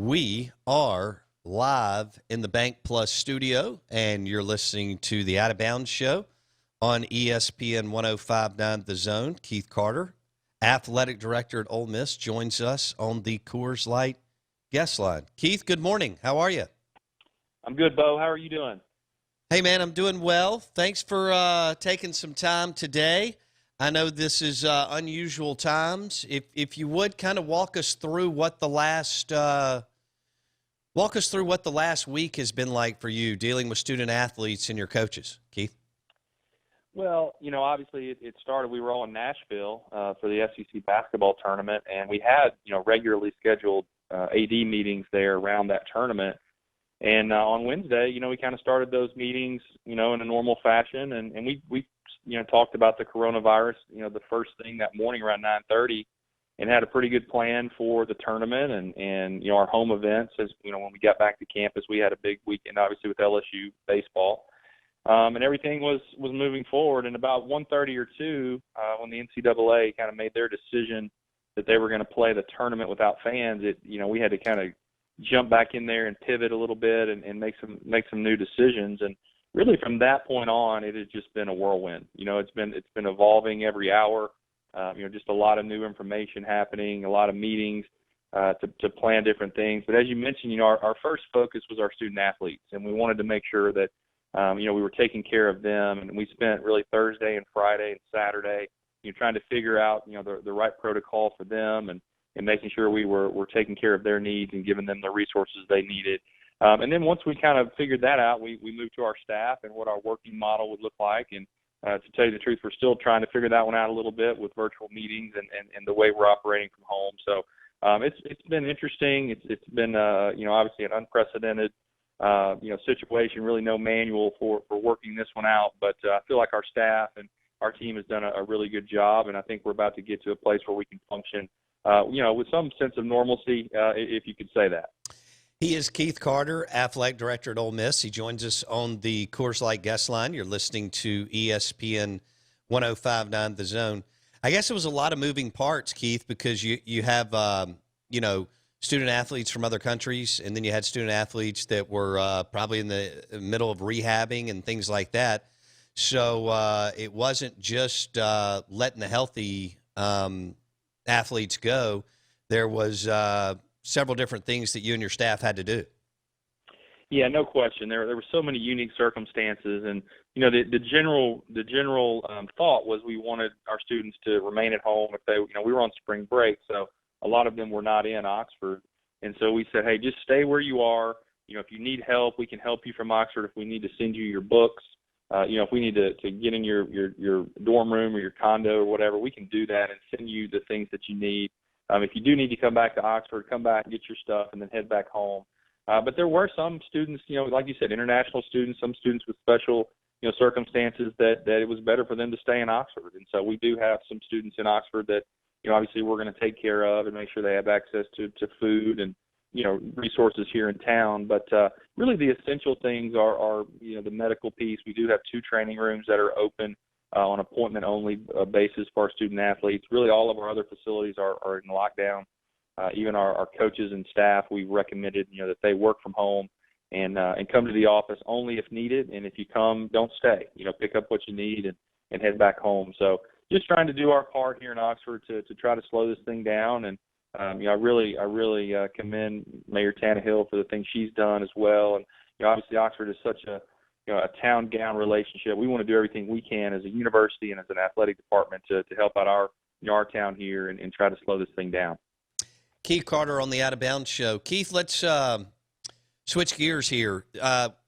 We are live in the Bank Plus studio, and you're listening to the Out of Bounds show on ESPN 1059 The Zone. Keith Carter, athletic director at Ole Miss, joins us on the Coors Light guest line. Keith, good morning. How are you? I'm good, Bo. How are you doing? Hey, man, I'm doing well. Thanks for taking some time today. I know this is unusual times. If you would kind of walk us through what the last week has been like for you dealing with student athletes and your coaches, Keith. Well, obviously it started. We were all in Nashville for the SEC basketball tournament, and we had regularly scheduled AD meetings there around that tournament. And on Wednesday, we kind of started those meetings, in a normal fashion, and we talked about the coronavirus, the first thing that morning around 9:30, and had a pretty good plan for the tournament and our home events. As when we got back to campus, we had a big weekend, obviously with LSU baseball, and everything was moving forward. And about 1:30 or 2, when the NCAA kind of made their decision that they were going to play the tournament without fans, we had to kind of jump back in there and pivot a little bit and make some new decisions. And really from that point on, it has just been a whirlwind. It's been evolving every hour. Just a lot of new information happening, a lot of meetings to plan different things. But as you mentioned, our first focus was our student athletes, and we wanted to make sure that we were taking care of them. And we spent really Thursday and Friday and Saturday, trying to figure out the right protocol for them and making sure we were taking care of their needs and giving them the resources they needed. And then once we kind of figured that out, we moved to our staff and what our working model would look like. And to tell you the truth, we're still trying to figure that one out a little bit with virtual meetings and the way we're operating from home. So it's been interesting. It's been obviously an unprecedented situation. Really no manual for working this one out. But I feel like our staff and our team has done a really good job, and I think we're about to get to a place where we can function with some sense of normalcy, if you could say that. He is Keith Carter, athletic director at Ole Miss. He joins us on the Coors Light guest line. You're listening to ESPN 1059 The Zone. I guess it was a lot of moving parts, Keith, because you have, student athletes from other countries, and then you had student athletes that were probably in the middle of rehabbing and things like that. So it wasn't just letting the healthy athletes go. There was several different things that you and your staff had to do. Yeah, no question. There were so many unique circumstances, and the general thought was we wanted our students to remain at home. If they, we were on spring break, so a lot of them were not in Oxford, and so we said, hey, just stay where you are. If you need help, we can help you from Oxford. If we need to send you your books, if we need to get in your dorm room or your condo or whatever, we can do that and send you the things that you need. If you do need to come back to Oxford, come back and get your stuff and then head back home. But there were some students, like you said, international students, some students with special, circumstances that it was better for them to stay in Oxford. And so we do have some students in Oxford that, obviously we're going to take care of and make sure they have access to food and, resources here in town. But really the essential things are the medical piece. We do have 2 training rooms that are open on appointment-only basis for our student athletes. Really all of our other facilities are in lockdown. Even our coaches and staff, we recommended, that they work from home and come to the office only if needed. And if you come, don't stay. Pick up what you need and head back home. So just trying to do our part here in Oxford to try to slow this thing down. And I really commend Mayor Tannehill for the things she's done as well. And obviously Oxford is such a town-gown relationship. We want to do everything we can as a university and as an athletic department to help out our town here and try to slow this thing down. Keith Carter on the Out of Bounds show. Keith, let's switch gears here.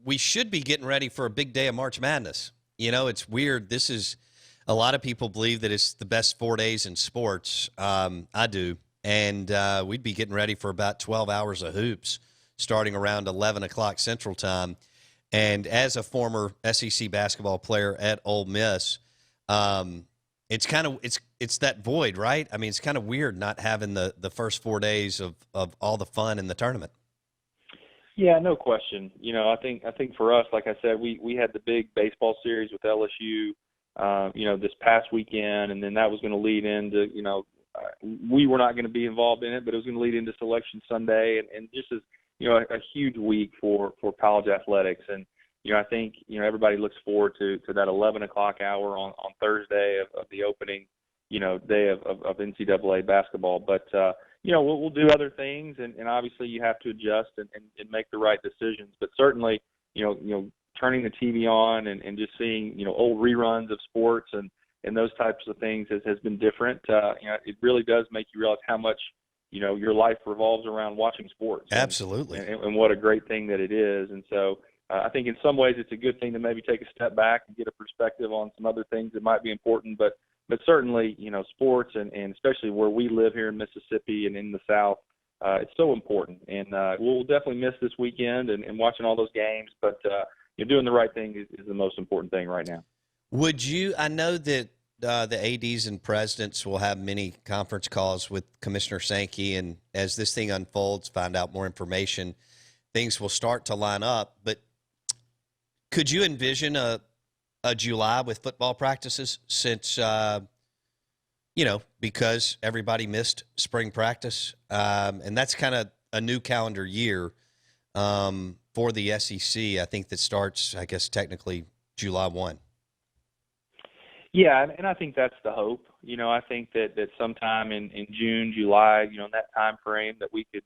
We should be getting ready for a big day of March Madness. It's weird. This is a lot of people believe that it's the best 4 days in sports. I do. And we'd be getting ready for about 12 hours of hoops starting around 11 o'clock Central Time. And as a former SEC basketball player at Ole Miss, it's kind of it's that void, right? I mean, it's kind of weird not having the first 4 days of all the fun in the tournament. Yeah, no question. I think for us, like I said, we had the big baseball series with LSU, this past weekend, and then that was going to lead into we were not going to be involved in it, but it was going to lead into Selection Sunday, and just as a huge week for college athletics. And I think everybody looks forward to that 11 o'clock hour on Thursday of the opening day of NCAA basketball. But we'll do other things, and obviously you have to adjust and make the right decisions. But certainly turning the TV on and just seeing old reruns of sports and those types of things has been different. It really does make you realize how much your life revolves around watching sports. Absolutely. And what a great thing that it is. And so I think in some ways it's a good thing to maybe take a step back and get a perspective on some other things that might be important. But certainly, sports and especially where we live here in Mississippi and in the South, it's so important. And we'll definitely miss this weekend and watching all those games. But doing the right thing is the most important thing right now. I know that the ADs and presidents will have many conference calls with Commissioner Sankey, and as this thing unfolds, find out more information, things will start to line up. But could you envision a July with football practices since, because everybody missed spring practice? And that's kind of a new calendar year for the SEC, I think, that starts, I guess, technically July 1. Yeah, and I think that's the hope. I think that sometime in June, July, in that time frame that we could,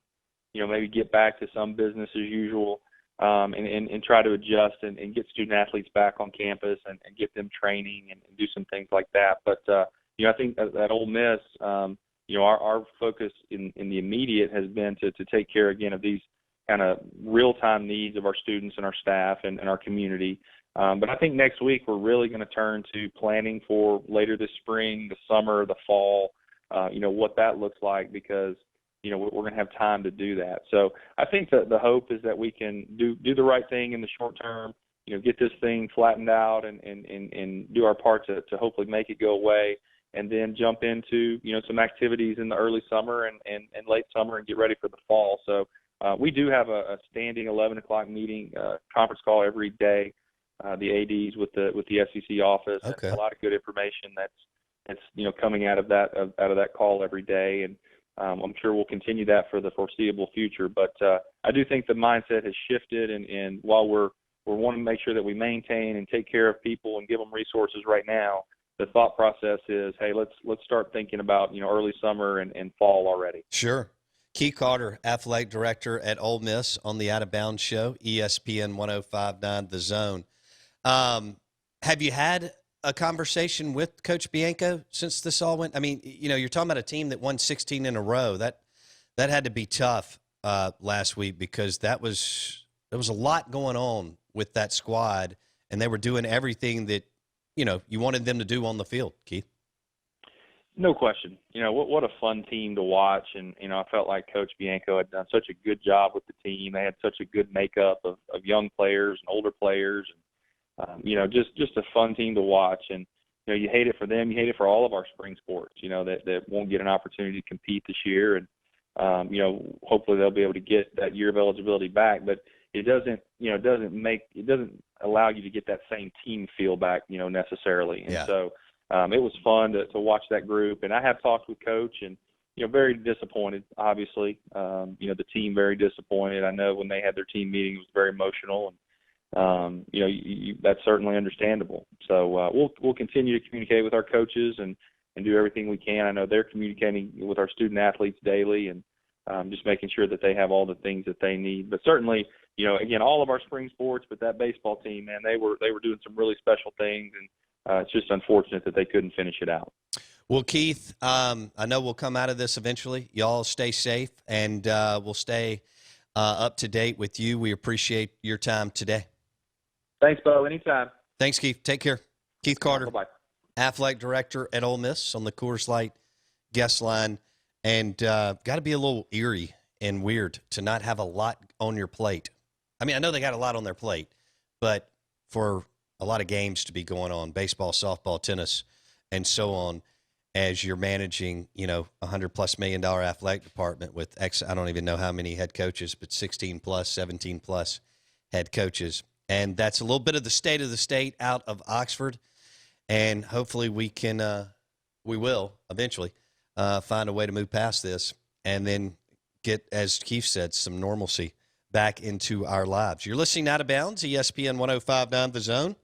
maybe get back to some business as usual, and try to adjust and get student athletes back on campus and get them training and do some things like that. But I think that Ole Miss, our focus in the immediate has been to take care again of these kind of real-time needs of our students and our staff and our community. But I think next week we're really going to turn to planning for later this spring, the summer, the fall, what that looks like, because, we're going to have time to do that. So I think that the hope is that we can do the right thing in the short term, get this thing flattened out and do our part to hopefully make it go away, and then jump into, some activities in the early summer and late summer and get ready for the fall. So we do have a standing 11 o'clock meeting, conference call every day. The ADs with the SEC office. Okay. A lot of good information that's coming out of that call every day, and I'm sure we'll continue that for the foreseeable future. But I do think the mindset has shifted, and while we're wanting to make sure that we maintain and take care of people and give them resources right now, the thought process is, hey, let's start thinking about early summer and fall already. Sure. Keith Carter, athletic director at Ole Miss, on the Out of Bounds show, ESPN 105.9 The Zone. Have you had a conversation with Coach Bianco since this all went? I mean, you're talking about a team that won 16 in a row. That had to be tough last week, because there was a lot going on with that squad, and they were doing everything that you wanted them to do on the field. Keith, no question. What a fun team to watch, and I felt like Coach Bianco had done such a good job with the team. They had such a good makeup of young players and older players. Just a fun team to watch. And, you hate it for them. You hate it for all of our spring sports, that won't get an opportunity to compete this year. And, hopefully they'll be able to get that year of eligibility back. But it doesn't allow you to get that same team feel back, necessarily. And so it was fun to watch that group. And I have talked with Coach, and, very disappointed, obviously. The team very disappointed. I know when they had their team meeting, it was very emotional. And, that's certainly understandable. So we'll continue to communicate with our coaches and do everything we can. I know they're communicating with our student athletes daily, and just making sure that they have all the things that they need. But certainly, again, all of our spring sports, but that baseball team, man, they were doing some really special things, and it's just unfortunate that they couldn't finish it out. Well, Keith, I know we'll come out of this eventually. Y'all stay safe, and we'll stay up to date with you. We appreciate your time today. Thanks, Bo. Anytime. Thanks, Keith. Take care. Keith Carter, Bye-bye. athletic director at Ole Miss, on the Coors Light guest line. And got to be a little eerie and weird to not have a lot on your plate. I mean, I know they got a lot on their plate, but for a lot of games to be going on, baseball, softball, tennis, and so on, as you're managing, $100+ million athletic department with I don't even know how many head coaches, but 16+, 17+ head coaches. And that's a little bit of the state out of Oxford. And hopefully we will eventually find a way to move past this, and then get, as Keith said, some normalcy back into our lives. You're listening Out of Bounds, ESPN 105.9 The Zone.